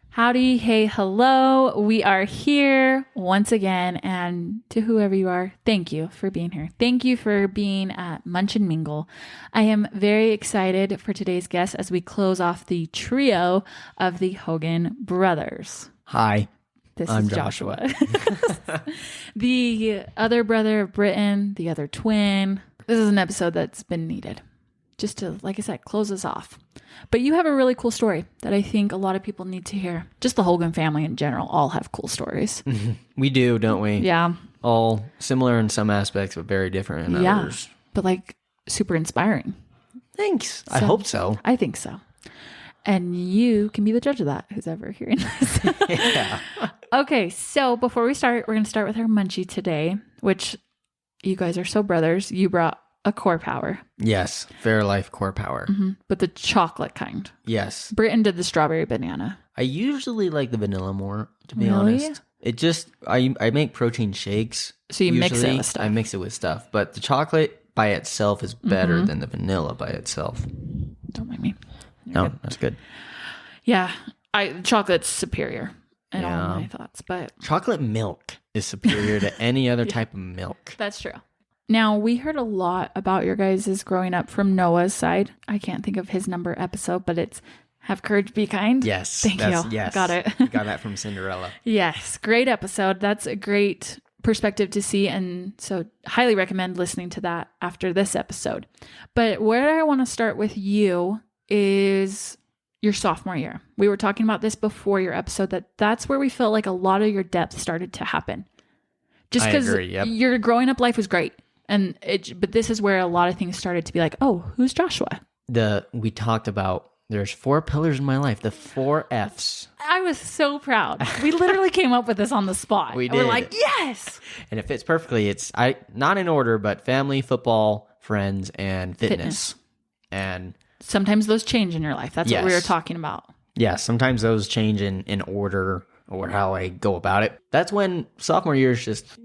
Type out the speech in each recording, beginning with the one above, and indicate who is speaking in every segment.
Speaker 1: Howdy, hey, hello. We are here once again, and to whoever you are, thank you for being here. Thank you for being at Munch and Mingle. I am very excited for today's guest as we close off the trio of the Hogan brothers.
Speaker 2: Hi,
Speaker 1: I'm Joshua. The other brother of Britain, the other twin. This is an episode that's been needed just to, like I said, close us off. But you have a really cool story that I think a lot of people need to hear. Just the Hogan family in general all have cool stories.
Speaker 2: We do, don't we?
Speaker 1: Yeah.
Speaker 2: All similar in some aspects, but very different in others.
Speaker 1: But like super inspiring.
Speaker 2: Thanks. I hope so.
Speaker 1: I think so. And you can be the judge of that, who's ever hearing this.
Speaker 2: Yeah.
Speaker 1: Okay, so before we start, we're going to start with our munchie today, which you guys are so brothers. You brought a core power.
Speaker 2: Yes. Fairlife core power.
Speaker 1: Mm-hmm. But the chocolate kind.
Speaker 2: Yes.
Speaker 1: Britain did the strawberry banana.
Speaker 2: I usually like the vanilla more, to be honest. It just, I make protein shakes.
Speaker 1: So you mix it with stuff.
Speaker 2: I mix it with stuff. But the chocolate by itself is better than the vanilla by itself.
Speaker 1: Don't mind me.
Speaker 2: No, that's good.
Speaker 1: Yeah. Chocolate's superior in all my thoughts. But
Speaker 2: chocolate milk is superior to any other type of milk.
Speaker 1: That's true. Now, we heard a lot about your guys' growing up from Noah's side. I can't think of his number episode, but it's Have Courage, Be Kind.
Speaker 2: Yes.
Speaker 1: Thank you.
Speaker 2: Yes.
Speaker 1: Got it.
Speaker 2: Got that from Cinderella.
Speaker 1: Yes. Great episode. That's a great perspective to see. And so highly recommend listening to that after this episode. But where I want to start with you is your sophomore year. We were talking about this before your episode, that's where we felt like a lot of your depth started to happen. Just because your growing up life was great. But this is where a lot of things started to be like, oh, who's Joshua?
Speaker 2: We talked about there's 4 pillars in my life, the 4 F's.
Speaker 1: I was so proud. We literally came up with this on the spot.
Speaker 2: We did.
Speaker 1: We're like, yes.
Speaker 2: And it fits perfectly. It's not in order, but family, football, friends, and fitness. And sometimes
Speaker 1: those change in your life. That's what we were talking about.
Speaker 2: Yeah, sometimes those change in order or how I go about it. That's when sophomore year is just,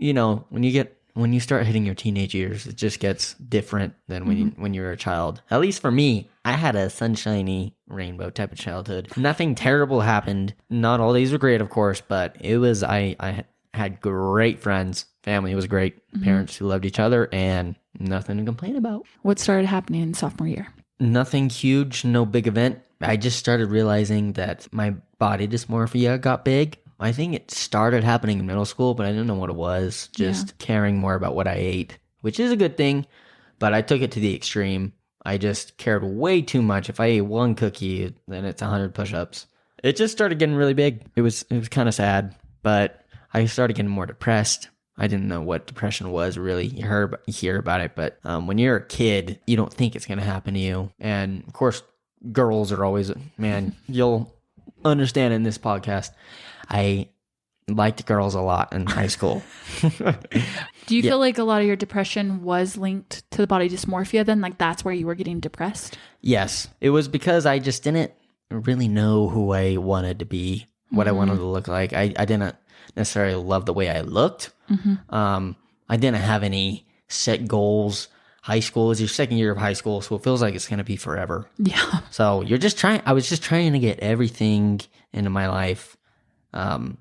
Speaker 2: when you start hitting your teenage years, it just gets different than when you're a child. At least for me, I had a sunshiny rainbow type of childhood. Nothing terrible happened. Not all days were great, of course, but it was, I had great friends. Family was great. Parents who loved each other, and nothing to complain about.
Speaker 1: What started happening in sophomore year?
Speaker 2: Nothing huge, no big event. I just started realizing that my body dysmorphia got big. I think it started happening in middle school, but I didn't know what it was. Just caring more about what I ate, which is a good thing, but I took it to the extreme. I just cared way too much. If I ate one cookie, then it's 100 push-ups. It just started getting really big. It was kind of sad, but I started getting more depressed. I didn't know what depression was really. You hear about it, but when you're a kid, you don't think it's going to happen to you. And of course, girls are always, man, you'll understand in this podcast, I liked girls a lot in high school.
Speaker 1: Do you feel like a lot of your depression was linked to the body dysmorphia then? Like that's where you were getting depressed?
Speaker 2: Yes. It was because I just didn't really know who I wanted to be, what I wanted to look like. I didn't necessarily love the way I looked. I didn't have any set goals. High school is your second year of high school, so it feels like it's going to be forever. Yeah. So I was just trying to get everything into my life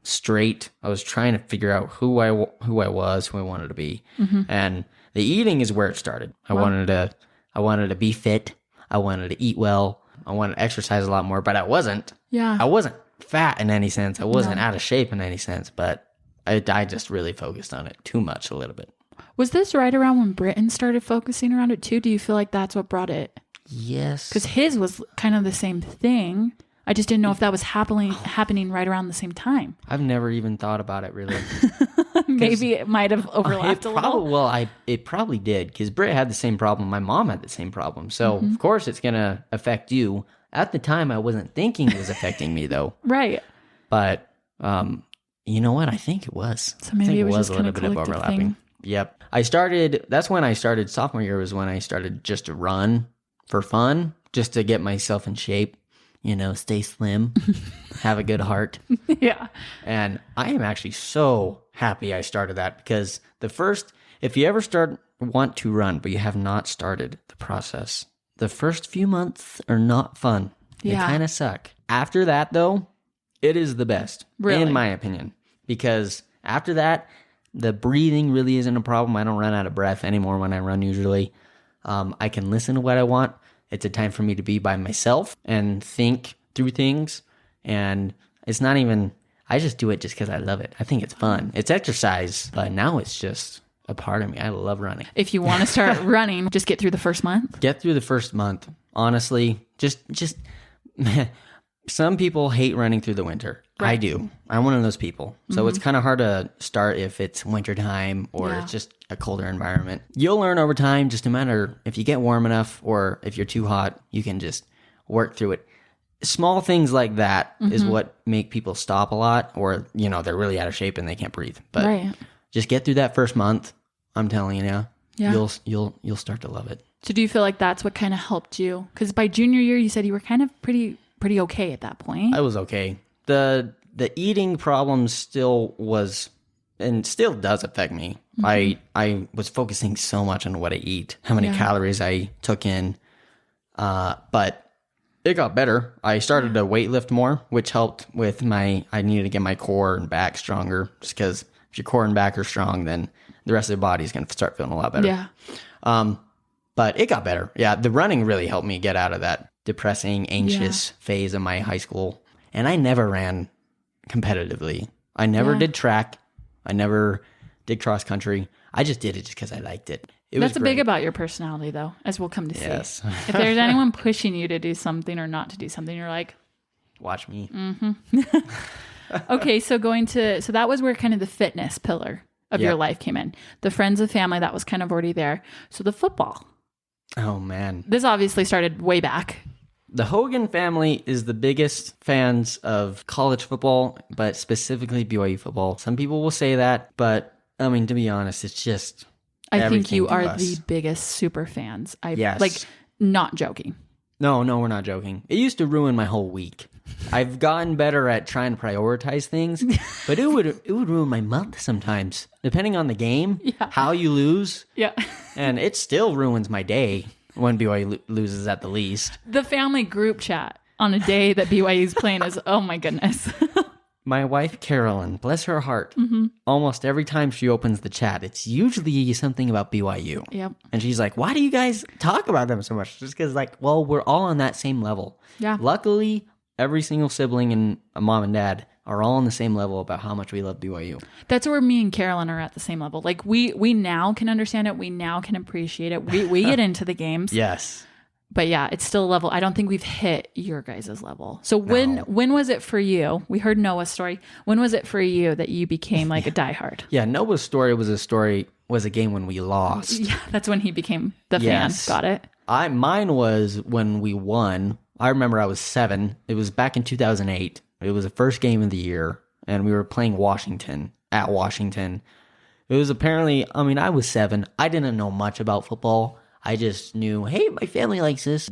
Speaker 2: straight. I was trying to figure out who I was, who I wanted to be. And the eating is where it started. I wanted to be fit. I wanted to eat well. I wanted to exercise a lot more, but I wasn't. Yeah. I wasn't fat in any sense. I wasn't out of shape in any sense, but I just really focused on it too much a little bit.
Speaker 1: Was this right around when Britain started focusing around it too? Do you feel like that's what brought it?
Speaker 2: Yes.
Speaker 1: Because his was kind of the same thing. I just didn't know if that was happening right around the same time.
Speaker 2: I've never even thought about it really.
Speaker 1: Maybe it might have overlapped a little.
Speaker 2: Well, it probably did because Britt had the same problem. My mom had the same problem. So, of course, it's going to affect you. At the time, I wasn't thinking it was affecting me, though.
Speaker 1: Right.
Speaker 2: But you know what? I think it was.
Speaker 1: So maybe it was just
Speaker 2: a little bit of overlapping.
Speaker 1: Thing.
Speaker 2: Yep. That's when I started, sophomore year was when I started just to run for fun, just to get myself in shape. Stay slim, have a good heart.
Speaker 1: Yeah.
Speaker 2: And I am actually so happy I started that because if you ever start want to run, but you have not started the process, the first few months are not fun. They kind of suck. After that, though, it is the best, in my opinion, because after that, the breathing really isn't a problem. I don't run out of breath anymore when I run usually. I can listen to what I want. It's a time for me to be by myself and think through things. And it's not even, I just do it just because I love it. I think it's fun. It's exercise, but now it's just a part of me. I love running.
Speaker 1: If you want to start running, just get through the first month.
Speaker 2: Get through the first month. Honestly, just some people hate running through the winter. Right. I do. I'm one of those people. So it's kind of hard to start if it's wintertime or it's just a colder environment. You'll learn over time, just no matter if you get warm enough or if you're too hot, you can just work through it. Small things like that is what make people stop a lot, or, they're really out of shape and they can't breathe. But just get through that first month. I'm telling you now, you'll start to love it. So
Speaker 1: do you feel like that's what kind of helped you? Because by junior year, you said you were kind of pretty okay at that point.
Speaker 2: I was okay. The eating problem still was and still does affect me. I was focusing so much on what I eat, how many calories I took in, but it got better. I started to weight lift more, which helped with I needed to get my core and back stronger, just because if your core and back are strong, then the rest of the body is going to start feeling a lot better. Yeah. But it got better. Yeah, the running really helped me get out of that depressing, anxious phase of my high school. And I never ran competitively. I never did track. I never did cross country. I just did it just because I liked it.
Speaker 1: That's big about your personality, though, as we'll come to see. Yes. If there's anyone pushing you to do something or not to do something, you're like,
Speaker 2: watch me.
Speaker 1: Okay, so so that was where kind of the fitness pillar of your life came in. The friends and family, that was kind of already there. So the football.
Speaker 2: Oh, man.
Speaker 1: This obviously started way back.
Speaker 2: The Hogan family is the biggest fans of college football, but specifically BYU football. Some people will say that, but I mean, to be honest, it's just
Speaker 1: I think you are the biggest super fans.
Speaker 2: Yes.
Speaker 1: Like, not joking.
Speaker 2: No, we're not joking. It used to ruin my whole week. I've gotten better at trying to prioritize things, but it would ruin my month sometimes, depending on the game, how you lose. Yeah. And it still ruins my day when BYU loses at the least.
Speaker 1: The family group chat on a day that BYU is playing is, oh my goodness.
Speaker 2: My wife, Carolyn, bless her heart, almost every time she opens the chat, it's usually something about BYU. Yep. And she's like, why do you guys talk about them so much? Just because, well, we're all on that same level. Yeah. Luckily, every single sibling and mom and dad are all on the same level about how much we love BYU.
Speaker 1: That's where me and Carolyn are at the same level. Like, we now can understand it. We now can appreciate it. We get into the games.
Speaker 2: Yes.
Speaker 1: But yeah, it's still a level. I don't think we've hit your guys' level. So when was it for you? We heard Noah's story. When was it for you that you became like a diehard?
Speaker 2: Yeah, Noah's story was a game when we lost.
Speaker 1: Yeah, that's when he became the fan. Got it.
Speaker 2: Mine was when we won. I remember I was 7. It was back in 2008. It was the first game of the year, and we were playing Washington at Washington. It was apparently, I was 7. I didn't know much about football. I just knew, hey, my family likes this.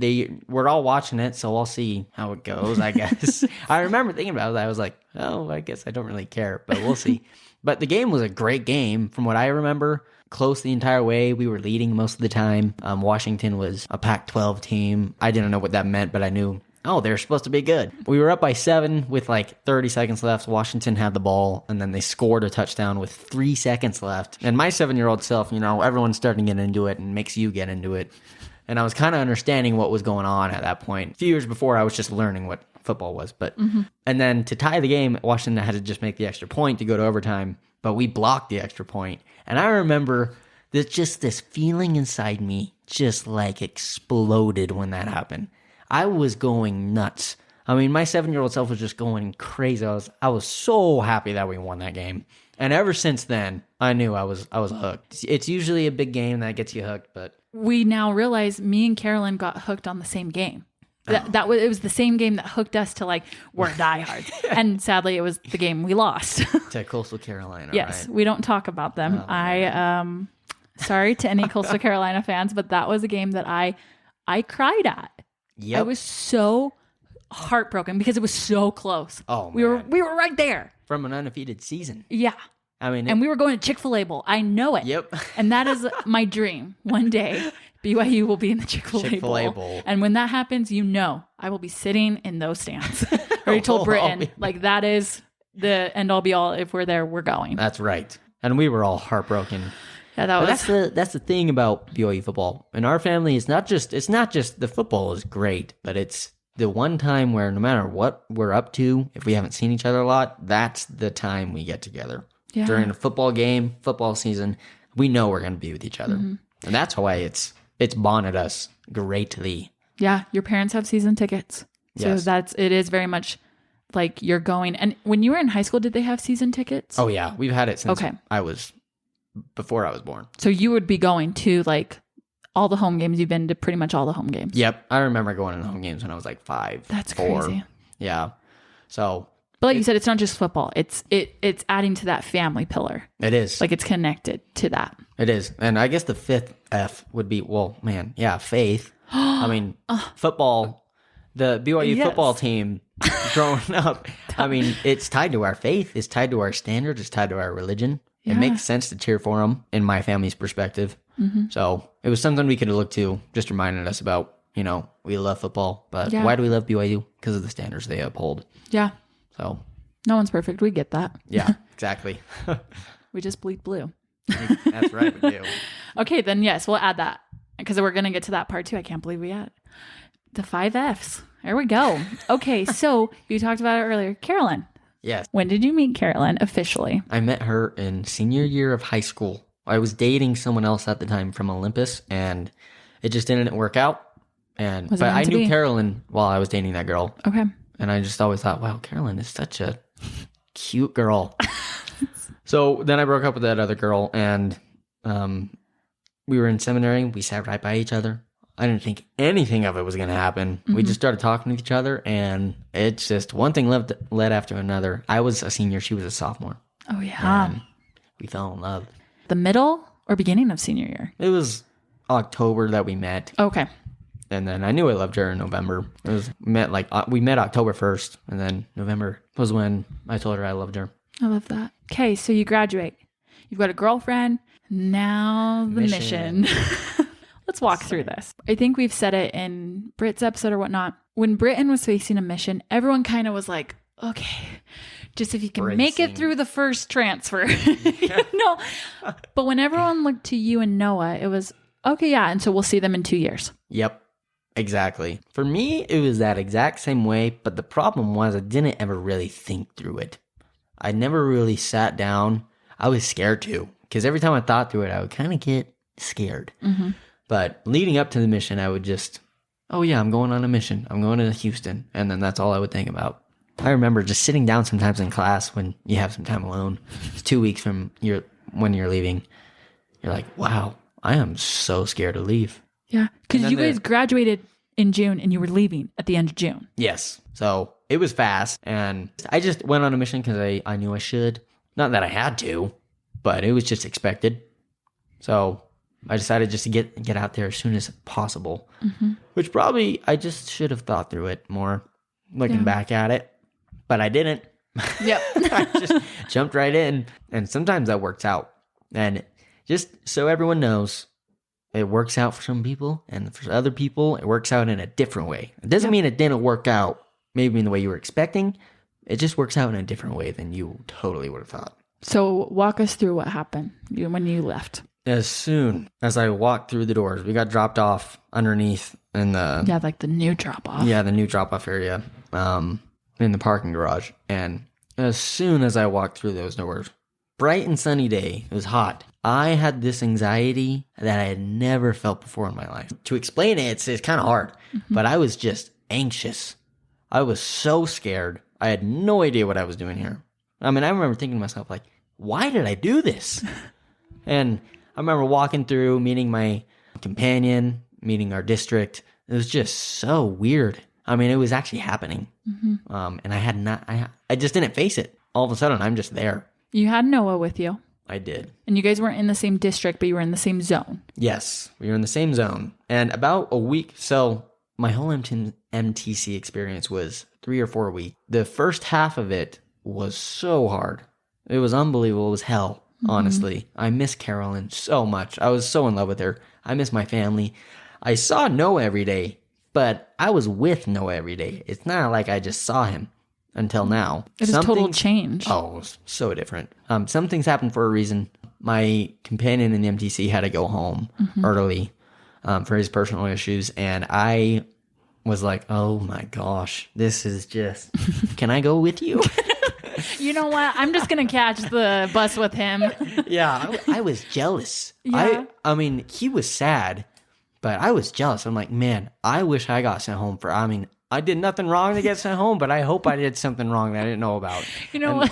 Speaker 2: We're all watching it, so I'll see how it goes, I guess. I remember thinking about it. I was like, oh, I guess I don't really care, but we'll see. But the game was a great game. From what I remember, close the entire way. We were leading most of the time. Washington was a Pac-12 team. I didn't know what that meant, but I knew, they're supposed to be good. We were up by 7 with 30 seconds left. Washington had the ball, and then they scored a touchdown with 3 seconds left. And my 7-year-old self, everyone's starting to get into it and makes you get into it. And I was kind of understanding what was going on at that point. A few years before, I was just learning what football was. But And then to tie the game, Washington had to just make the extra point to go to overtime. But we blocked the extra point. And I remember this feeling inside me just exploded when that happened. I was going nuts. My 7-year-old self was just going crazy. I was so happy that we won that game. And ever since then, I knew I was hooked. It's usually a big game that gets you hooked, but
Speaker 1: we now realize me and Carolyn got hooked on the same game. It was the same game that hooked us to we're diehard. And sadly, it was the game we lost
Speaker 2: to Coastal Carolina.
Speaker 1: Yes,
Speaker 2: right?
Speaker 1: We don't talk about them. Sorry to any Coastal Carolina fans, but that was a game that I cried at. Yep. I was so heartbroken because it was so close.
Speaker 2: Oh, man.
Speaker 1: We were right there
Speaker 2: from an undefeated season.
Speaker 1: Yeah.
Speaker 2: I mean,
Speaker 1: And we were going to Chick-fil-A Bowl. I know it.
Speaker 2: Yep.
Speaker 1: And that is my dream. One day, BYU will be in the Chick-fil-A Bowl. And when that happens, I will be sitting in those stands. I already told Britton, like, that is the end all be all. If we're there, we're going.
Speaker 2: That's right. And we were all heartbroken.
Speaker 1: Yeah,
Speaker 2: that's the thing about BYU football. In our family, it's not just the football is great, but it's the one time where no matter what we're up to, if we haven't seen each other a lot, that's the time we get together. Yeah. During a football game, football season, we know we're going to be with each other. Mm-hmm. And that's why it's bonded us greatly.
Speaker 1: Yeah, your parents have season tickets. So yes. It is very much like you're going. And when you were in high school, did they have season tickets?
Speaker 2: Oh yeah, we've had it since before I was born.
Speaker 1: So you would be going to like all the home games. You've been to pretty much all the home games.
Speaker 2: Yep. I remember going to the home games when I was like 5.
Speaker 1: That's
Speaker 2: 4.
Speaker 1: Crazy.
Speaker 2: Yeah. So,
Speaker 1: but like you said, it's not just football. It's adding to that family pillar.
Speaker 2: It is.
Speaker 1: Like it's connected to that.
Speaker 2: It is. And I guess the 5th F would be, faith. I mean, football, the BYU football team growing up, I mean, it's tied to our faith. It's tied to our standards. It's tied to our religion. Yeah. It makes sense to cheer for them in my family's perspective. Mm-hmm. So it was something we could look to, just reminding us about, we love football, but why do we love BYU? Because of the standards they uphold.
Speaker 1: Yeah.
Speaker 2: So
Speaker 1: no one's perfect. We get that.
Speaker 2: Yeah, exactly.
Speaker 1: We just bleed blue.
Speaker 2: That's right, we do.
Speaker 1: Okay, then yes, we'll add that because we're going to get to that part too. I can't believe we had the 5 Fs. There we go. Okay, so you talked about it earlier. Carolyn.
Speaker 2: Yes.
Speaker 1: When did you meet Carolyn officially?
Speaker 2: I met her in senior year of high school. I was dating someone else at the time from Olympus, and it just didn't work out. But I knew Carolyn while I was dating that girl.
Speaker 1: Okay.
Speaker 2: And I just always thought, wow, Carolyn is such a cute girl. So then I broke up with that other girl, and we were in seminary. We sat right by each other. I didn't think anything of it was going to happen. Mm-hmm. We just started talking to each other, and it's just one thing led after another. I was a senior. She was a sophomore.
Speaker 1: Oh, yeah. And
Speaker 2: we fell in love.
Speaker 1: The middle or beginning of senior year?
Speaker 2: It was October that we met.
Speaker 1: Okay.
Speaker 2: And then I knew I loved her in November. We met October 1st, and then November was when I told her I loved her.
Speaker 1: I love that. Okay, so you graduate. You've got a girlfriend. Now the mission. Let's walk through this. I think we've said it in Britt's episode or whatnot. When Britton was facing a mission, everyone kind of was like, okay, just if you can make it through the first transfer. But when everyone looked to you and Noah, it was, okay, yeah, and so we'll see them in 2 years.
Speaker 2: Yep, exactly. For me, it was that exact same way, but the problem was I didn't ever really think through it. I never really sat down. I was scared too, because every time I thought through it, I would kind of get scared. Mm-hmm. But leading up to the mission, I would just, oh yeah, I'm going on a mission. I'm going to Houston. And then that's all I would think about. I remember just sitting down sometimes in class when you have some time alone. It's 2 weeks from when you're leaving. You're like, wow, I am so scared to leave.
Speaker 1: Yeah, because you guys graduated in June and you were leaving at the end of June.
Speaker 2: Yes. So it was fast. And I just went on a mission because I knew I should. Not that I had to, but it was just expected. So I decided just to get out there as soon as possible, which probably I just should have thought through it more looking back at it, but I didn't.
Speaker 1: Yep.
Speaker 2: I just jumped right in, and sometimes that works out. And just so everyone knows, it works out for some people, and for other people, it works out in a different way. It doesn't mean it didn't work out maybe in the way you were expecting. It just works out in a different way than you totally would have thought.
Speaker 1: So walk us through what happened when you left.
Speaker 2: As soon as I walked through the doors, we got dropped off underneath in the...
Speaker 1: Yeah, like the new drop-off.
Speaker 2: Yeah, the new drop-off area in the parking garage. And as soon as I walked through those doors, bright and sunny day, it was hot. I had this anxiety that I had never felt before in my life. To explain it, it's kind of hard, but I was just anxious. I was so scared. I had no idea what I was doing here. I mean, I remember thinking to myself, like, why did I do this? And I remember walking through, meeting my companion, meeting our district. It was just so weird. I mean, it was actually happening. Mm-hmm. And I just didn't face it. All of a sudden, I'm just there.
Speaker 1: You had Noah with you.
Speaker 2: I did.
Speaker 1: And you guys weren't in the same district, but you were in the same zone.
Speaker 2: Yes, we were in the same zone. And about a week, so my whole MTC experience was 3 or 4 weeks. The first half of it was so hard. It was unbelievable. It was hell, honestly. I miss Carolyn so much. I was so in love with her. I miss my family. I saw Noah every day, but I was with Noah every day. It's not like I just saw him until now.
Speaker 1: It was a total change.
Speaker 2: Oh, it was so different. Some things happened for a reason. My companion in the MTC had to go home early for his personal issues, and I was like, oh my gosh, this is just, can I go with you?
Speaker 1: You know what? I'm just going to catch the bus with him.
Speaker 2: Yeah, I was jealous.
Speaker 1: Yeah.
Speaker 2: I mean, he was sad, but I was jealous. I'm like, man, I wish I got sent home I did nothing wrong to get sent home, but I hope I did something wrong that I didn't know about.
Speaker 1: You know what?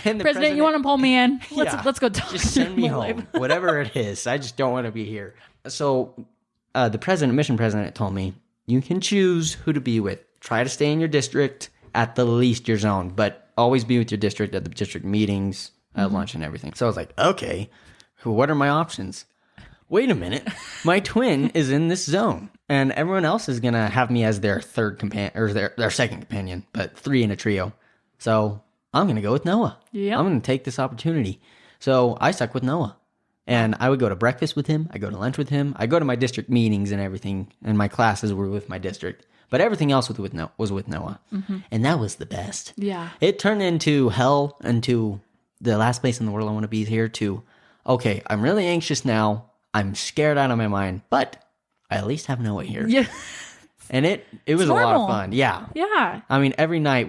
Speaker 1: And President, you want to pull me in? Let's go talk.
Speaker 2: Just send me home, whatever it is. I just don't want to be here. So the mission president told me, you can choose who to be with. Try to stay in your district, at the least your zone, but always be with your district at the district meetings, at lunch and everything. So I was like, okay, what are my options? Wait a minute. My twin is in this zone, and everyone else is going to have me as their third companion, or their second companion, but 3 in a trio. So I'm going to go with Noah.
Speaker 1: Yep.
Speaker 2: I'm going to take this opportunity. So I stuck with Noah, and I would go to breakfast with him. I go to lunch with him. I go to my district meetings and everything, and my classes were with my district. But everything else was with Noah. And that was the best.
Speaker 1: Yeah.
Speaker 2: It turned into hell, into the last place in the world I want to be here, to, okay, I'm really anxious now. I'm scared out of my mind, but I at least have Noah here.
Speaker 1: Yeah.
Speaker 2: And it was a lot of fun. Yeah.
Speaker 1: Yeah.
Speaker 2: I mean, every night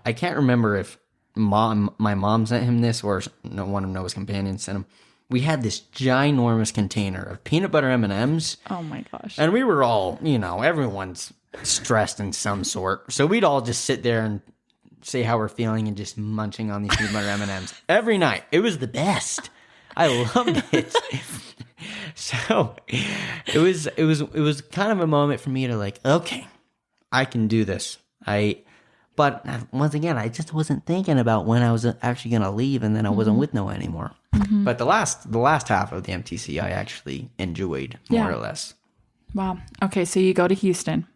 Speaker 2: I can't remember if my mom sent him this or one of Noah's companions sent him. We had this ginormous container of peanut butter M&Ms.
Speaker 1: Oh my gosh.
Speaker 2: And we were all, everyone's stressed in some sort. So we'd all just sit there and say how we're feeling and just munching on these peanut butter M&Ms every night. It was the best. I loved it. So it was kind of a moment for me to like, okay, I can do this. But once again, I just wasn't thinking about when I was actually going to leave, and then I wasn't with Noah anymore. But the last half of the MTC, I actually enjoyed more or less.
Speaker 1: Wow. Okay, so you go to Houston.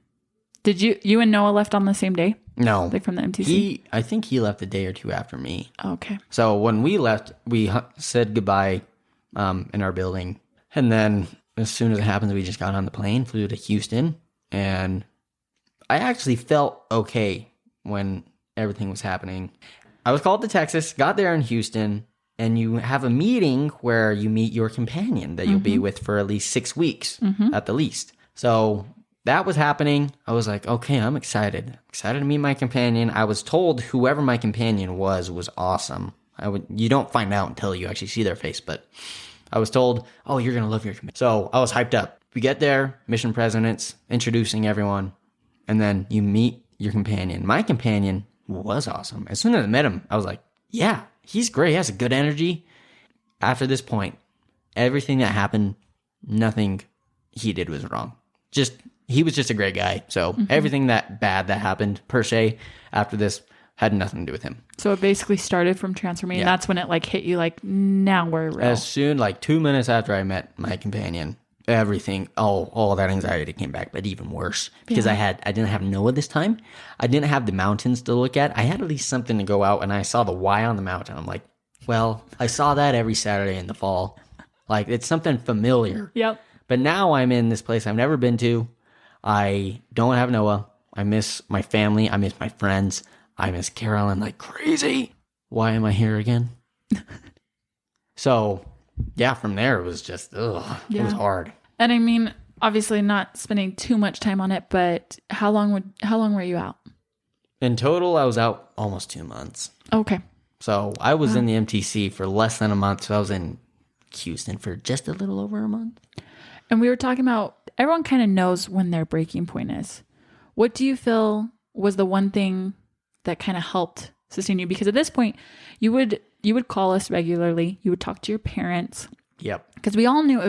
Speaker 1: Did you and Noah left on the same day?
Speaker 2: No,
Speaker 1: like from the MTC.
Speaker 2: I think he left a day or two after me.
Speaker 1: Okay.
Speaker 2: So when we left, we said goodbye in our building, and then as soon as it happened, we just got on the plane, flew to Houston, and I actually felt okay when everything was happening. I was called to Texas, got there in Houston, and you have a meeting where you meet your companion that you'll be with for at least 6 weeks at the least. So that was happening. I was like, okay, I'm excited to meet my companion. I was told whoever my companion was awesome. You don't find out until you actually see their face, but I was told, oh, you're going to love your companion. So I was hyped up. We get there, mission presidents, introducing everyone, and then you meet your companion. My companion was awesome. As soon as I met him, I was like, yeah, he's great. He has a good energy. After this point, everything that happened, nothing he did was wrong. He was just a great guy. So everything that bad that happened per se after this had nothing to do with him.
Speaker 1: So it basically started from transforming. Yeah. That's when it like hit you like, now we're real.
Speaker 2: As soon, like 2 minutes after I met my companion, everything, all that anxiety came back, but even worse because I didn't have Noah this time. I didn't have the mountains to look at. I had at least something to go out, and I saw the Y on the mountain. I'm like, well, I saw that every Saturday in the fall. Like, it's something familiar.
Speaker 1: Yep.
Speaker 2: But now I'm in this place I've never been to. I don't have Noah. I miss my family. I miss my friends. I miss Carolyn like crazy. Why am I here again? So, yeah, from there it was just, it was hard.
Speaker 1: And I mean, obviously not spending too much time on it, but how long were you out?
Speaker 2: In total, I was out almost 2 months.
Speaker 1: Okay.
Speaker 2: So I was in the MTC for less than a month. So I was in Houston for just a little over a month.
Speaker 1: And we were talking about, everyone kind of knows when their breaking point is. What do you feel was the one thing that kind of helped sustain you? Because at this point, you would call us regularly. You would talk to your parents.
Speaker 2: Yep.
Speaker 1: Because we all knew it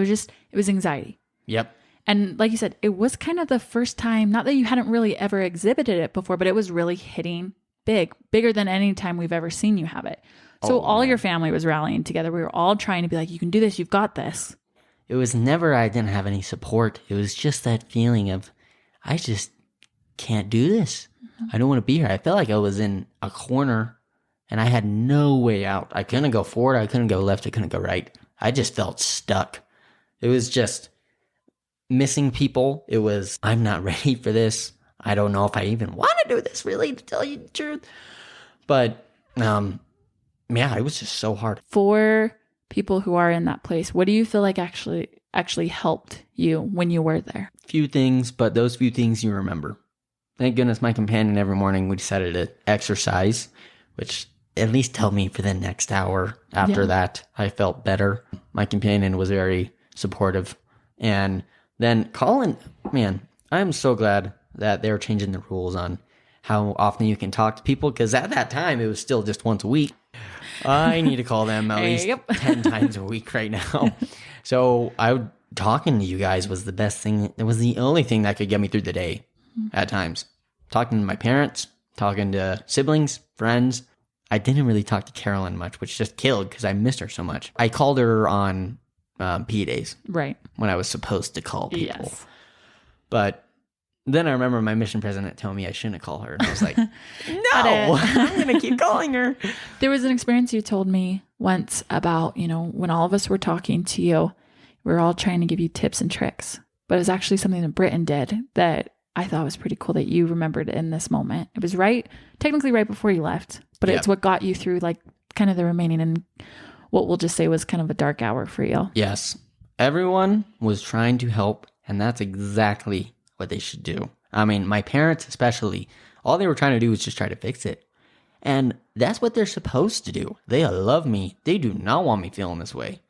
Speaker 1: was anxiety.
Speaker 2: Yep.
Speaker 1: And like you said, it was kind of the first time, not that you hadn't really ever exhibited it before, but it was really hitting bigger than any time we've ever seen you have it. So all your family was rallying together. We were all trying to be like, you can do this. You've got this.
Speaker 2: It was never, I didn't have any support. It was just that feeling of, I just can't do this. I don't want to be here. I felt like I was in a corner and I had no way out. I couldn't go forward. I couldn't go left. I couldn't go right. I just felt stuck. It was just missing people. It was, I'm not ready for this. I don't know if I even want to do this, really, to tell you the truth. But, yeah, it was just so hard.
Speaker 1: For people who are in that place, what do you feel like actually helped you when you were there?
Speaker 2: Few things, but those few things you remember. Thank goodness my companion every morning, we decided to exercise, which at least helped me for the next hour. After that, I felt better. My companion was very supportive. And then Colin, man, I'm so glad that they were changing the rules on how often you can talk to people, because at that time, it was still just once a week. I need to call them at least 10 times a week right now. So talking to you guys was the best thing. It was the only thing that could get me through the day at times. Talking to my parents, talking to siblings, friends. I didn't really talk to Carolyn much, which just killed because I missed her so much. I called her on P days.
Speaker 1: Right.
Speaker 2: When I was supposed to call people.
Speaker 1: Yes.
Speaker 2: But then I remember my mission president telling me I shouldn't call her. And I was like, no, I'm going to keep calling her.
Speaker 1: There was an experience you told me once about, when all of us were talking to you, we were all trying to give you tips and tricks. But it was actually something that Britton did that I thought was pretty cool that you remembered in this moment. It was technically right before you left, but it's what got you through like kind of the remaining and what we'll just say was kind of a dark hour for you.
Speaker 2: Yes. Everyone was trying to help, and that's exactly what they should do. I mean, my parents especially, all they were trying to do was just try to fix it. And that's what they're supposed to do. They love me. They do not want me feeling this way.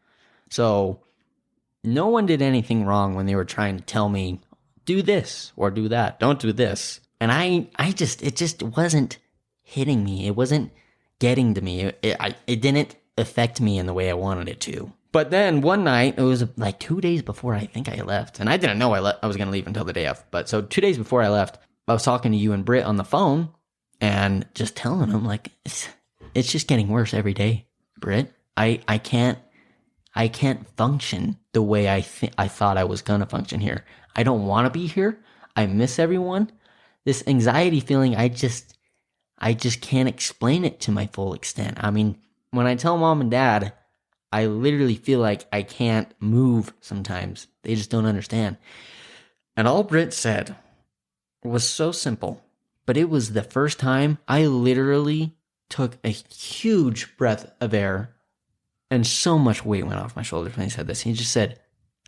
Speaker 2: So no one did anything wrong when they were trying to tell me, do this or do that. Don't do this. And it just wasn't hitting me. It wasn't getting to me. It didn't affect me in the way I wanted it to. But then one night, it was like 2 days before I think I left. And I didn't know I was going to leave until the day of. But so 2 days before I left, I was talking to you and Britt on the phone and just telling them like, it's just getting worse every day, Britt. I can't function the way I thought I was going to function here. I don't want to be here. I miss everyone. This anxiety feeling, I just can't explain it to my full extent. I mean, when I tell mom and dad, I literally feel like I can't move sometimes. They just don't understand. And all Britt said was so simple, but it was the first time I literally took a huge breath of air and so much weight went off my shoulders when he said this. He just said,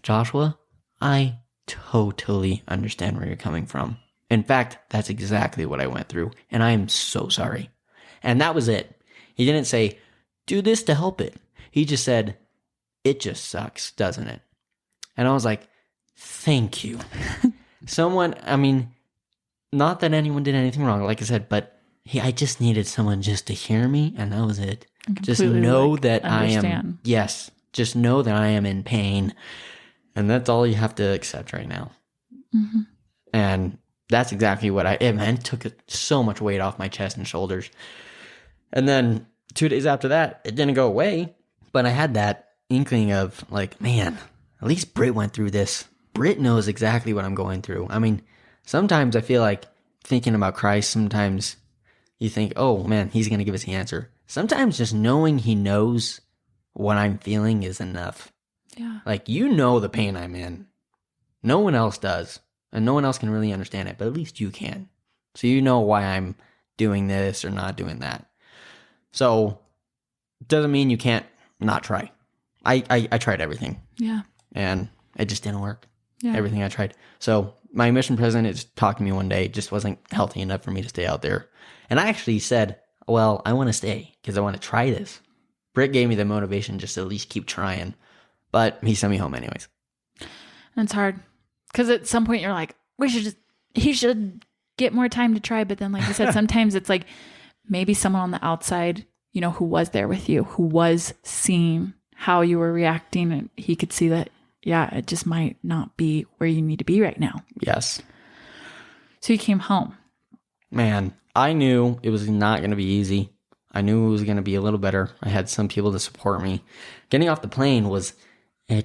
Speaker 2: Joshua, I totally understand where you're coming from. In fact, that's exactly what I went through, and I am so sorry. And that was it. He didn't say, do this to help it. He just said, it just sucks, doesn't it? And I was like, thank you. I mean, not that anyone did anything wrong, like I said, but I just needed someone just to hear me, and that was it. Just know that understand. Just know that I am in pain. And that's all you have to accept right now. Mm-hmm. And that's exactly what it took so much weight off my chest and shoulders. And then 2 days after that, it didn't go away. But I had that inkling of like, man, at least Britt went through this. Britt knows exactly what I'm going through. I mean, sometimes I feel like thinking about Christ, sometimes you think, oh man, he's going to give us the answer. Sometimes just knowing he knows what I'm feeling is enough.
Speaker 1: Yeah.
Speaker 2: Like, the pain I'm in. No one else does. And no one else can really understand it, but at least you can. So you know why I'm doing this or not doing that. So, doesn't mean you can't not try. I tried everything.
Speaker 1: Yeah.
Speaker 2: And it just didn't work.
Speaker 1: Yeah.
Speaker 2: Everything I tried. So, my mission president just talked to me one day. It just wasn't healthy enough for me to stay out there. And I actually said, well, I want to stay because I want to try this. Britt gave me the motivation just to at least keep trying. But he sent me home anyways.
Speaker 1: And it's hard. Because at some point you're like, he should get more time to try. But then like you said, sometimes it's like maybe someone on the outside, who was there with you, who was seeing how you were reacting. And he could see that, yeah, it just might not be where you need to be right now.
Speaker 2: Yes.
Speaker 1: So you came home.
Speaker 2: Man, I knew it was not going to be easy. I knew it was going to be a little better. I had some people to support me. Getting off the plane was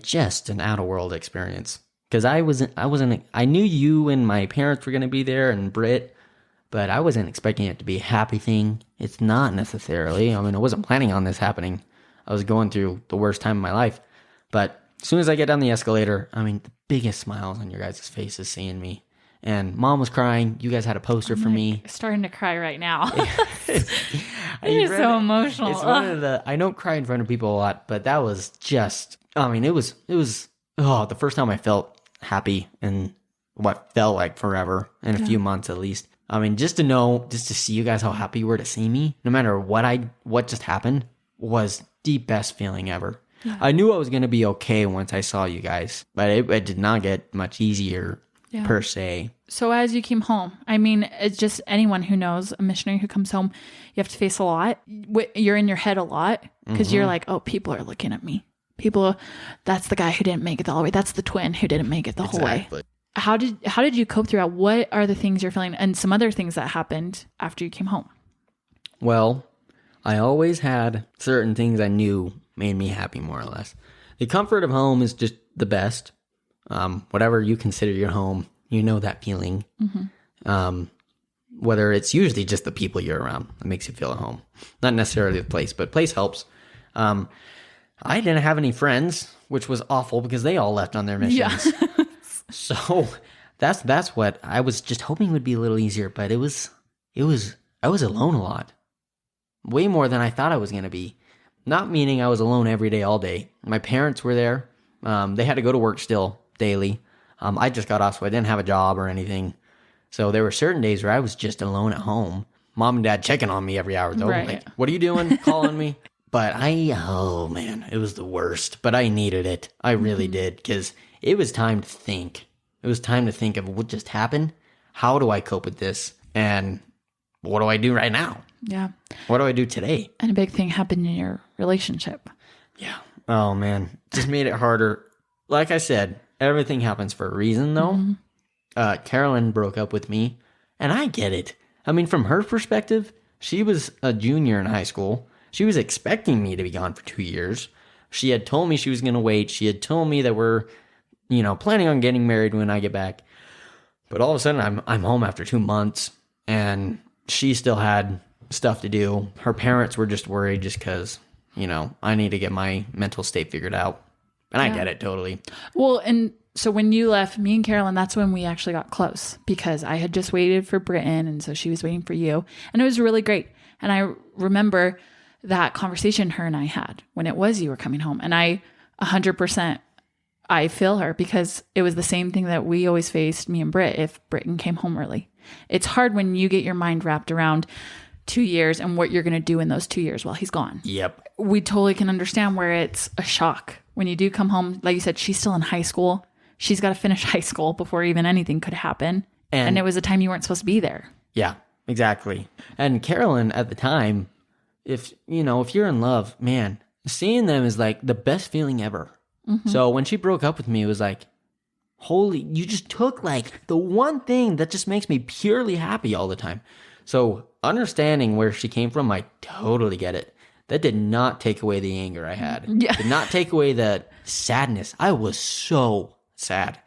Speaker 2: just an out-of-world experience. Because I knew you and my parents were going to be there and Britt, but I wasn't expecting it to be a happy thing. It's not necessarily. I mean, I wasn't planning on this happening. I was going through the worst time of my life. But as soon as I get down the escalator, I mean, the biggest smiles on your guys' faces seeing me. And Mom was crying. You guys had a poster for me.
Speaker 1: Starting to cry right now.
Speaker 2: You're
Speaker 1: so emotional.
Speaker 2: It's one of the. I don't cry in front of people a lot, but that was just. I mean, it was. The first time I felt happy in what felt like forever, in a few months at least. I mean, just to see you guys how happy you were to see me, no matter what just happened, was the best feeling ever. Yeah. I knew I was going to be okay once I saw you guys, but it did not get much easier. Yeah. Per se.
Speaker 1: So as you came home, I mean, it's just anyone who knows a missionary who comes home, you have to face a lot. You're in your head a lot because you're like, oh, people are looking at me. That's the guy who didn't make it all the way. That's the twin who didn't make it the whole way. How did you cope throughout? What are the things you're feeling and some other things that happened after you came home?
Speaker 2: Well, I always had certain things I knew made me happy, more or less. The comfort of home is just the best. Whatever you consider your home, you know that feeling. Whether it's usually just the people you're around that makes you feel at home. Not necessarily the place, but place helps. I didn't have any friends, which was awful because they all left on their missions. Yeah. So that's what I was just hoping would be a little easier, but I was alone a lot. Way more than I thought I was going to be. Not meaning I was alone every day, all day. My parents were there. They had to go to work still. Daily. I just got off, so I didn't have a job or anything. So there were certain days where I was just alone at home. Mom and Dad checking on me every hour, though. Right. Like, what are you doing? Calling me. But oh man, it was the worst. But I needed it. I really did, because it was time to think. It was time to think of what just happened. How do I cope with this? And what do I do right now?
Speaker 1: Yeah.
Speaker 2: What do I do today?
Speaker 1: And a big thing happened in your relationship.
Speaker 2: Yeah. Oh man, just made it harder. Like I said, everything happens for a reason, though. Carolyn broke up with me, and I get it. I mean, from her perspective, she was a junior in high school. She was expecting me to be gone for 2 years. She had told me she was going to wait. She had told me that we're, planning on getting married when I get back. But all of a sudden, I'm home after 2 months, and she still had stuff to do. Her parents were just worried just because, I need to get my mental state figured out. And I get it totally.
Speaker 1: Well, and so when you left, me and Carolyn, that's when we actually got close, because I had just waited for Britton, and so she was waiting for you. And it was really great. And I remember that conversation her and I had when it was you were coming home. And 100%, I feel her, because it was the same thing that we always faced, me and Britt, if Britton came home early. It's hard when you get your mind wrapped around 2 years and what you're going to do in those 2 years while he's gone.
Speaker 2: Yep.
Speaker 1: We totally can understand where it's a shock. When you do come home, like you said, she's still in high school. She's got to finish high school before even anything could happen. And it was a time you weren't supposed to be there.
Speaker 2: Yeah, exactly. And Carolyn at the time, if you're in love, man, seeing them is like the best feeling ever. Mm-hmm. So when she broke up with me, it was like, holy, you just took like the one thing that just makes me purely happy all the time. So understanding where she came from, I totally get it. That did not take away the anger I had. Yeah. Did not take away the sadness. I was so sad.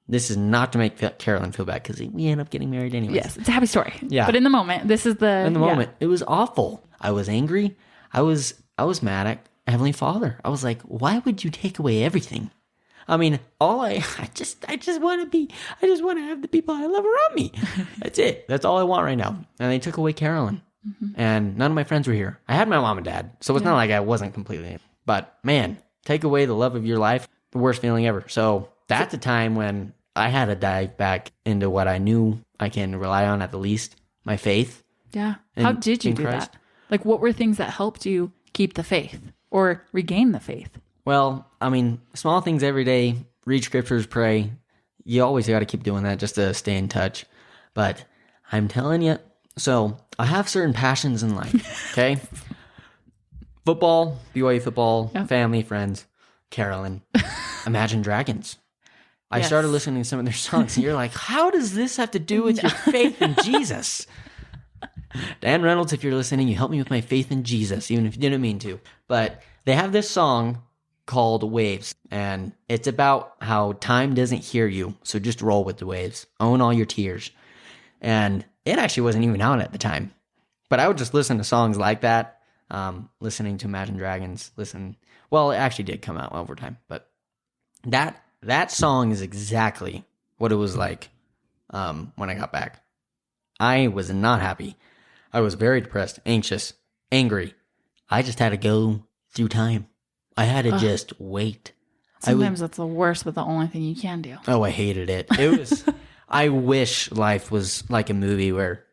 Speaker 2: This is not to make Carolyn feel bad, because we end up getting married anyways.
Speaker 1: Yes, it's a happy story.
Speaker 2: Yeah.
Speaker 1: But in the moment,
Speaker 2: it was awful. I was angry. I was mad at Heavenly Father. I was like, why would you take away everything? I mean, I just want to have the people I love around me. That's it. That's all I want right now. And they took away Carolyn. Mm-hmm. And none of my friends were here. I had my mom and dad, so it's not like I wasn't completely. But man, take away the love of your life, the worst feeling ever. So that's a time when I had to dive back into what I knew I can rely on at the least, my faith.
Speaker 1: Yeah. How did you do Christ. That? Like, what were things that helped you keep the faith or regain the faith?
Speaker 2: Well, I mean, small things every day, read scriptures, pray. You always got to keep doing that just to stay in touch. But I'm telling you, so I have certain passions in life, okay? Football, BYU football, family, friends, Carolyn, Imagine Dragons. I started listening to some of their songs, and you're like, how does this have to do with your faith in Jesus? Dan Reynolds, if you're listening, you helped me with my faith in Jesus, even if you didn't mean to. But they have this song called Waves, and it's about how time doesn't hear you, so just roll with the waves. Own all your tears. And it actually wasn't even out at the time. But I would just listen to songs like that, listening to Imagine Dragons, well, it actually did come out over time, but that song is exactly what it was like when I got back. I was not happy. I was very depressed, anxious, angry. I just had to go through time. I had to just wait.
Speaker 1: Sometimes that's the worst, but the only thing you can do.
Speaker 2: Oh, I hated it. It was. I wish life was like a movie where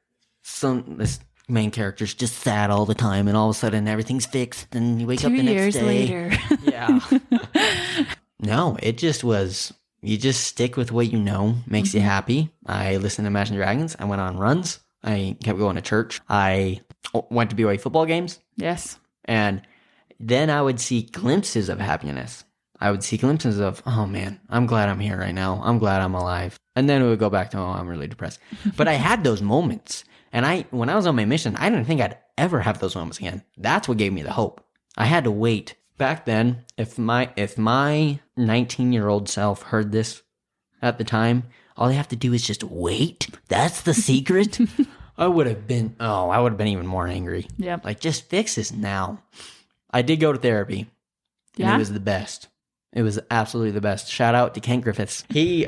Speaker 2: this main character's just sad all the time, and all of a sudden everything's fixed, and you wake up the next day.
Speaker 1: 2 years later.
Speaker 2: Yeah. No, it just was. You just stick with what you know makes you happy. I listened to Imagine Dragons. I went on runs. I kept going to church. I went to BYU football games.
Speaker 1: Yes.
Speaker 2: And then I would see glimpses of happiness. I would see glimpses of, oh man, I'm glad I'm here right now. I'm glad I'm alive. And then it would go back to, oh, I'm really depressed. But I had those moments. And when I was on my mission, I didn't think I'd ever have those moments again. That's what gave me the hope. I had to wait. Back then, if my 19-year-old self heard this at the time, all they have to do is just wait. That's the secret. I would have been even more angry.
Speaker 1: Yeah.
Speaker 2: Like, just fix this now. I did go to therapy. And it was the best. It was absolutely the best. Shout out to Kent Griffiths. He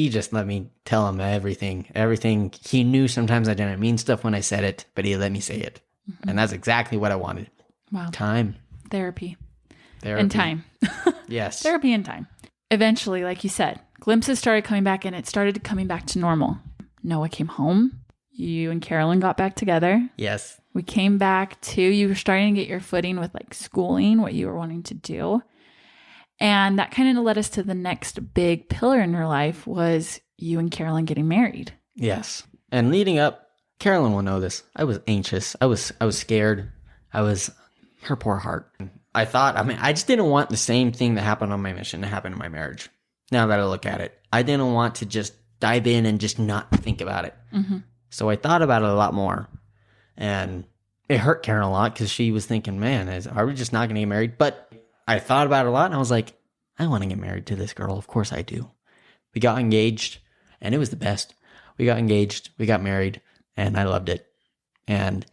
Speaker 2: just let me tell him everything. Everything. He knew sometimes I didn't mean stuff when I said it, but he let me say it. Mm-hmm. And that's exactly what I wanted.
Speaker 1: Wow.
Speaker 2: Time.
Speaker 1: Therapy. And time.
Speaker 2: Yes.
Speaker 1: Therapy and time. Eventually, like you said, glimpses started coming back, and it started coming back to normal. Noah came home. You and Carolyn got back together.
Speaker 2: Yes.
Speaker 1: We came back to, you were starting to get your footing with like schooling, what you were wanting to do. And that kind of led us to the next big pillar in your life was you and Carolyn getting married.
Speaker 2: Yes. And leading up, Carolyn will know this. I was anxious. I was scared. Her poor heart. I just didn't want the same thing that happened on my mission to happen in my marriage. Now that I look at it, I didn't want to just dive in and just not think about it. Mm-hmm. So I thought about it a lot more. And it hurt Karen a lot because she was thinking, man, are we just not going to get married? But I thought about it a lot, and I was like, I want to get married to this girl. Of course I do. We got engaged, and it was the best. We got engaged, we got married, and I loved it. And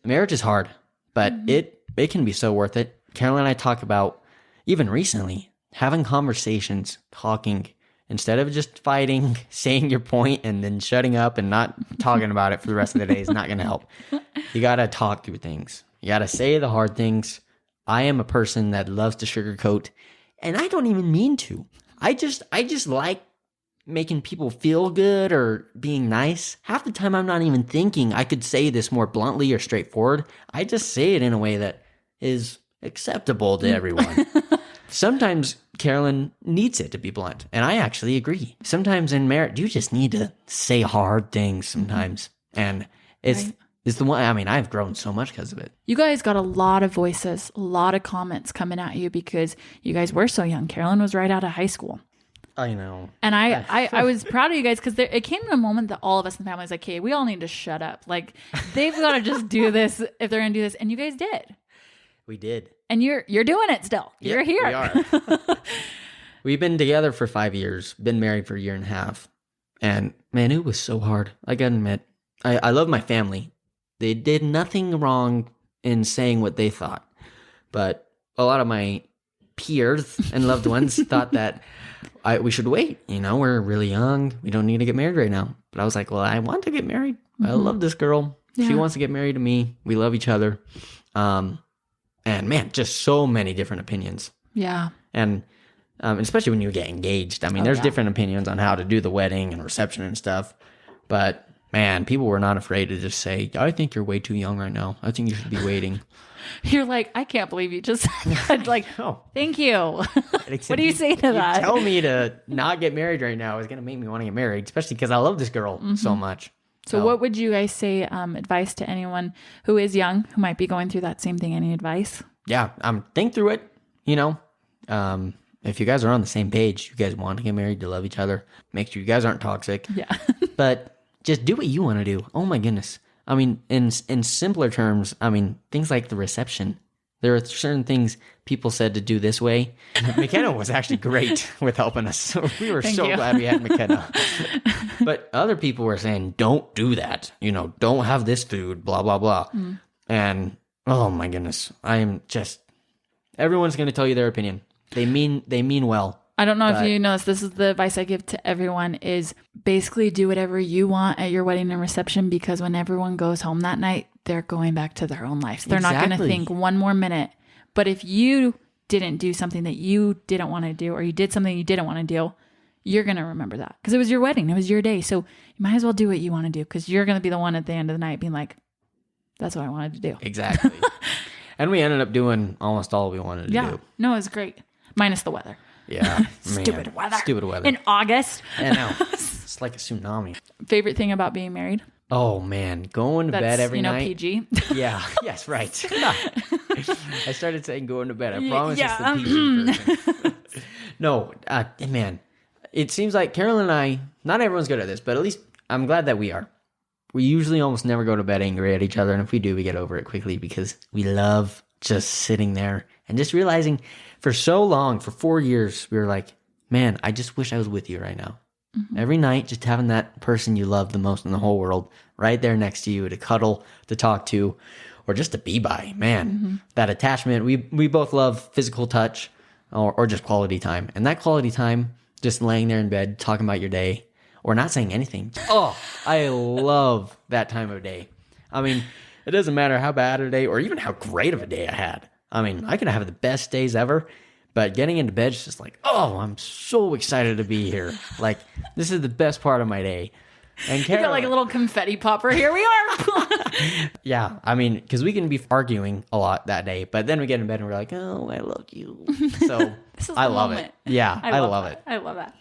Speaker 2: marriage is hard, but it can be so worth it. Carolyn and I talk about, even recently, having conversations, talking, instead of just fighting, saying your point, and then shutting up and not talking about it for the rest of the day is not going to help. You got to talk through things. You got to say the hard things. I am a person that loves to sugarcoat, and I don't even mean to. I just like making people feel good or being nice. Half the time I'm not even thinking I could say this more bluntly or straightforward. I just say it in a way that is acceptable to everyone. Sometimes Carolyn needs it to be blunt, and I actually agree. Sometimes in marriage, you just need to say hard things sometimes, and it's the one. I mean, I've grown so much because of it.
Speaker 1: You guys got a lot of voices, a lot of comments coming at you because you guys were so young. Carolyn was right out of high school.
Speaker 2: I know.
Speaker 1: And I was proud of you guys because it came to a moment that all of us in the family was like, hey, we all need to shut up. Like, they've got to just do this if they're going to do this. And you guys did.
Speaker 2: We did.
Speaker 1: And you're doing it still. You're here.
Speaker 2: We are. We've been together for 5 years, been married for a year and a half. And man, it was so hard. I gotta admit, I love my family. They did nothing wrong in saying what they thought. But a lot of my peers and loved ones thought that we should wait. You know, we're really young. We don't need to get married right now. But I was like, well, I want to get married. I love this girl. Yeah. She wants to get married to me. We love each other. And man, just so many different opinions.
Speaker 1: Yeah.
Speaker 2: And especially when you get engaged. I mean, there's different opinions on how to do the wedding and reception and stuff. But man, people were not afraid to just say, I think you're way too young right now. I think you should be waiting.
Speaker 1: You're like, I can't believe you just said like, oh, thank you. What do you say to that?
Speaker 2: Tell me to not get married right now is going to make me want to get married, especially because I love this girl so much.
Speaker 1: So what would you guys say, advice to anyone who is young, who might be going through that same thing? Any advice?
Speaker 2: Yeah, think through it. You know, if you guys are on the same page, you guys want to get married, you love each other, make sure you guys aren't toxic.
Speaker 1: Yeah.
Speaker 2: But just do what you want to do. Oh my goodness. I mean, in simpler terms, I mean, things like the reception. there are certain things people said to do this way. McKenna was actually great with helping us. So we were
Speaker 1: Thank
Speaker 2: so
Speaker 1: you.
Speaker 2: glad we had McKenna. But other people were saying, don't do that. Don't have this food, blah, blah, blah. And oh my goodness, everyone's going to tell you their opinion. They mean well.
Speaker 1: I don't know if you know this is the advice I give to everyone is basically do whatever you want at your wedding and reception, because when everyone goes home that night, they're going back to their own lives. They're not going to think one more minute. But if you didn't do something that you didn't want to do, or you did something you didn't want to do, you're going to remember that because it was your wedding. It was your day. So you might as well do what you want to do, because you're going to be the one at the end of the night being like, that's what I wanted to do.
Speaker 2: Exactly. And we ended up doing almost all we wanted to do.
Speaker 1: No, it was great. Minus the weather.
Speaker 2: Yeah.
Speaker 1: Stupid weather.
Speaker 2: Stupid weather.
Speaker 1: In August.
Speaker 2: I know. It's like a tsunami.
Speaker 1: Favorite thing about being married?
Speaker 2: Oh, man. Going to bed every night.
Speaker 1: PG.
Speaker 2: Yeah. Yes, right. I started saying going to bed. I promise it's the PG version. No, man. It seems like Carolyn and I, not everyone's good at this, but at least I'm glad that we are. We usually almost never go to bed angry at each other. And if we do, we get over it quickly because we love just sitting there and just realizing for so long, for 4 years, we were like, man, I just wish I was with you right now. Mm-hmm. Every night, just having that person you love the most in the whole world right there next to you to cuddle, to talk to, or just to be by. Man, that attachment. We both love physical touch or just quality time. And that quality time, just laying there in bed, talking about your day, or not saying anything. Oh, I love that time of day. I mean, it doesn't matter how bad a day or even how great of a day I had. I mean, I could have the best days ever, but getting into bed is just like, oh, I'm so excited to be here. Like, this is the best part of my day. And
Speaker 1: You got like a little confetti popper. Here we are.
Speaker 2: Yeah, I mean, because we can be arguing a lot that day, but then we get in bed and we're like, oh, I love you. So I love it. Yeah, I love it.
Speaker 1: I love that.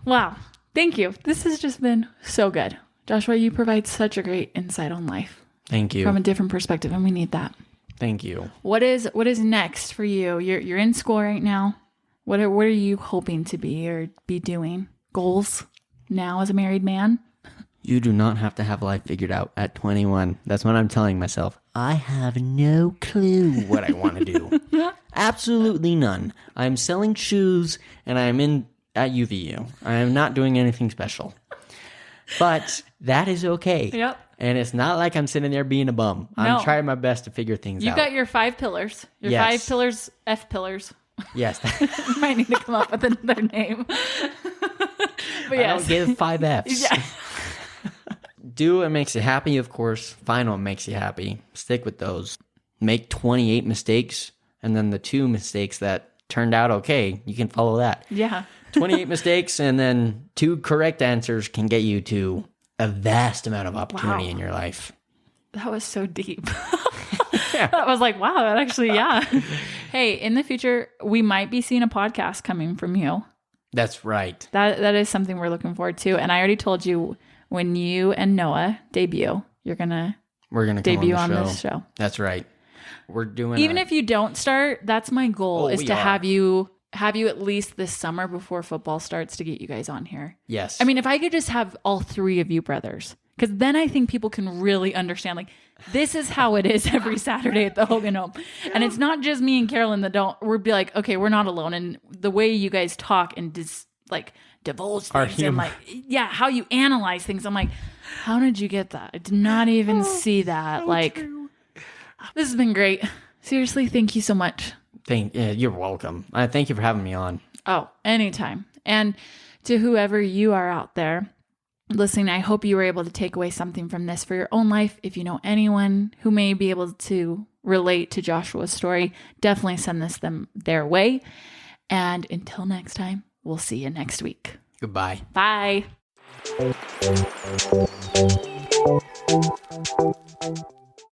Speaker 1: Wow. Thank you. This has just been so good. Joshua, you provide such a great insight on life.
Speaker 2: Thank you.
Speaker 1: From a different perspective, and we need that.
Speaker 2: Thank you.
Speaker 1: What is next for you? You're in school right now. What are you hoping to be or be doing? Goals now as a married man?
Speaker 2: You do not have to have life figured out at 21. That's what I'm telling myself. I have no clue what I want to do. Absolutely none. I'm selling shoes and I'm at UVU. I am not doing anything special. But that is okay.
Speaker 1: Yep.
Speaker 2: And it's not like I'm sitting there being a bum. I'm trying my best to figure things out.
Speaker 1: You've got your 5 pillars. Your 5 pillars, F pillars.
Speaker 2: Yes.
Speaker 1: You might need to come up with another name. But yes.
Speaker 2: I don't give 5 Fs. Yeah. Do what makes you happy, of course. Find what makes you happy. Stick with those. Make 28 mistakes, and then the 2 mistakes that turned out okay, you can follow that.
Speaker 1: Yeah.
Speaker 2: 28 mistakes, and then 2 correct answers can get you to a vast amount of opportunity in your life.
Speaker 1: That was so deep. I was like, wow, that actually, yeah. Hey, in the future, we might be seeing a podcast coming from you.
Speaker 2: That's right.
Speaker 1: That is something we're looking forward to. And I already told you, when you and Noah debut, we're gonna debut on this show.
Speaker 2: That's right. We're doing
Speaker 1: even if you don't start. That's my goal is to have you at least this summer before football starts to get you guys on here.
Speaker 2: Yes.
Speaker 1: I mean, if I could just have all 3 of you brothers, because then I think people can really understand. Like, this is how it is every Saturday at the Hogan home, and it's not just me and Carolyn that don't. We'll be like, okay, we're not alone. And the way you guys talk and divulge things and how you analyze things. I'm like, how did you get that? I did not even see that. True. This has been great. Seriously, thank you so much.
Speaker 2: You're welcome. Thank you for having me on.
Speaker 1: Oh, anytime. And to whoever you are out there listening, I hope you were able to take away something from this for your own life. If you know anyone who may be able to relate to Joshua's story, definitely send this their way. And until next time, we'll see you next week.
Speaker 2: Goodbye.
Speaker 1: Bye.